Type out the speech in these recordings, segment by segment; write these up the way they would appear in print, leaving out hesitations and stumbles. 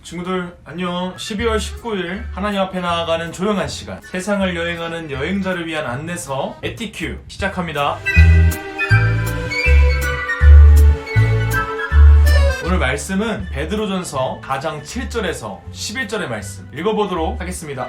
친구들 안녕. 12월 19일 하나님 앞에 나아가는 조용한 시간, 세상을 여행하는 여행자를 위한 안내서 에티큐 시작합니다. 오늘 말씀은 베드로전서 4장 7절에서 11절의 말씀 읽어보도록 하겠습니다.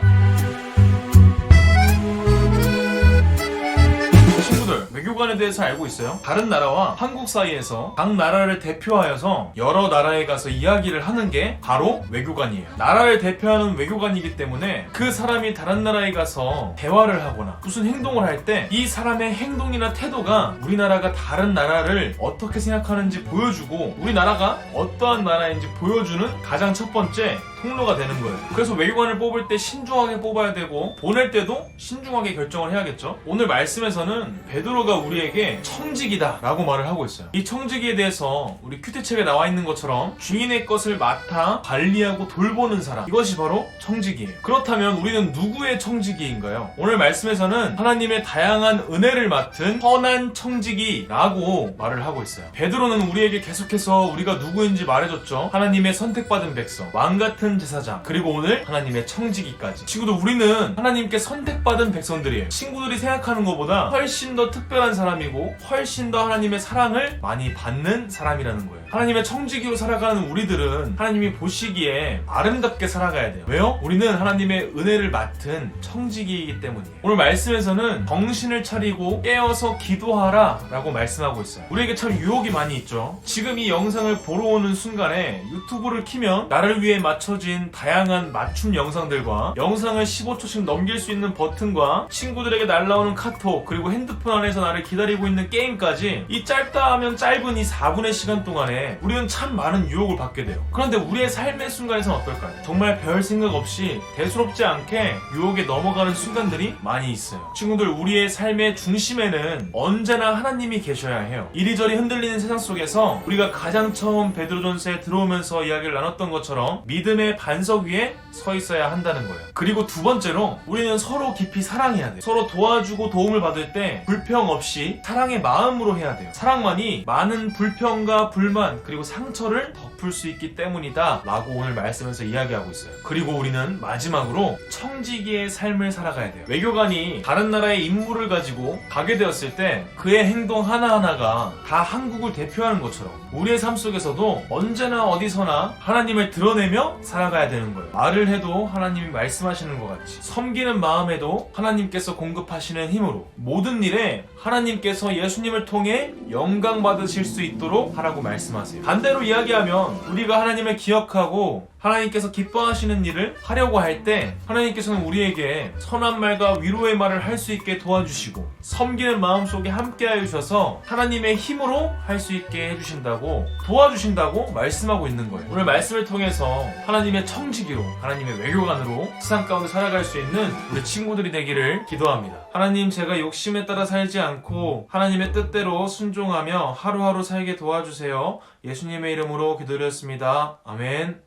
외교관에 대해서 알고 있어요? 다른 나라와 한국 사이에서 각 나라를 대표하여서 여러 나라에 가서 이야기를 하는 게 바로 외교관이에요. 나라를 대표하는 외교관이기 때문에 그 사람이 다른 나라에 가서 대화를 하거나 무슨 행동을 할 때 이 사람의 행동이나 태도가 우리나라가 다른 나라를 어떻게 생각하는지 보여주고 우리나라가 어떠한 나라인지 보여주는 가장 첫 번째 통로가 되는 거예요. 그래서 외교관을 뽑을 때 신중하게 뽑아야 되고 보낼 때도 신중하게 결정을 해야겠죠. 오늘 말씀에서는 베드로가 우리에게 청직이다 라고 말을 하고 있어요. 이 청직에 대해서 우리 큐티책에 나와 있는 것처럼 주인의 것을 맡아 관리하고 돌보는 사람, 이것이 바로 청직이에요. 그렇다면 우리는 누구의 청직이인가요? 오늘 말씀에서는 하나님의 다양한 은혜를 맡은 선한 청직이라고 말을 하고 있어요. 베드로는 우리에게 계속해서 우리가 누구인지 말해줬죠. 하나님의 선택받은 백성, 왕같은 제사장, 그리고 오늘 하나님의 청지기까지. 친구들, 우리는 하나님께 선택받은 백성들이에요. 친구들이 생각하는 것보다 훨씬 더 특별한 사람이고 훨씬 더 하나님의 사랑을 많이 받는 사람이라는 거예요. 하나님의 청지기로 살아가는 우리들은 하나님이 보시기에 아름답게 살아가야 돼요. 왜요? 우리는 하나님의 은혜를 맡은 청지기이기 때문이에요. 오늘 말씀에서는 정신을 차리고 깨어서 기도하라 라고 말씀하고 있어요. 우리에게 참 유혹이 많이 있죠. 지금 이 영상을 보러 오는 순간에 유튜브를 키면 나를 위해 맞춰진 다양한 맞춤 영상들과 영상을 15초씩 넘길 수 있는 버튼과 친구들에게 날라오는 카톡, 그리고 핸드폰 안에서 나를 기다리고 있는 게임까지, 이 짧다 하면 짧은 이 4분의 시간 동안에 우리는 참 많은 유혹을 받게 돼요. 그런데 우리의 삶의 순간에서는 어떨까요? 정말 별 생각 없이 대수롭지 않게 유혹에 넘어가는 순간들이 많이 있어요. 친구들, 우리의 삶의 중심에는 언제나 하나님이 계셔야 해요. 이리저리 흔들리는 세상 속에서 우리가 가장 처음 베드로전서에 들어오면서 이야기를 나눴던 것처럼 믿음의 반석 위에 서 있어야 한다는 거예요. 그리고 두 번째로 우리는 서로 깊이 사랑해야 돼요. 서로 도와주고 도움을 받을 때 불평 없이 사랑의 마음으로 해야 돼요. 사랑만이 많은 불평과 불만 그리고 상처를 덮을 수 있기 때문이다 라고 오늘 말씀에서 이야기하고 있어요. 그리고 우리는 마지막으로 청지기의 삶을 살아가야 돼요. 외교관이 다른 나라의 임무를 가지고 가게 되었을 때 그의 행동 하나하나가 다 한국을 대표하는 것처럼 우리의 삶 속에서도 언제나 어디서나 하나님을 드러내며 살아가야 되는 거예요. 말을 해도 하나님이 말씀하시는 것 같이, 섬기는 마음에도 하나님께서 공급하시는 힘으로 모든 일에 하나님께서 예수님을 통해 영광 받으실 수 있도록 하라고 말씀하세요. 반대로 이야기하면 우리가 하나님을 기억하고 하나님께서 기뻐하시는 일을 하려고 할 때 하나님께서는 우리에게 선한 말과 위로의 말을 할 수 있게 도와주시고 섬기는 마음 속에 함께하여 주셔서 하나님의 힘으로 할 수 있게 해주신다고, 도와주신다고 말씀하고 있는 거예요. 오늘 말씀을 통해서 하나님의 청지기로, 하나님의 외교관으로 세상 가운데 살아갈 수 있는 우리 친구들이 되기를 기도합니다. 하나님, 제가 욕심에 따라 살지 않고 하나님의 뜻대로 순종하며 하루하루 살게 도와주세요. 예수님의 이름으로 기도드렸습니다. 아멘.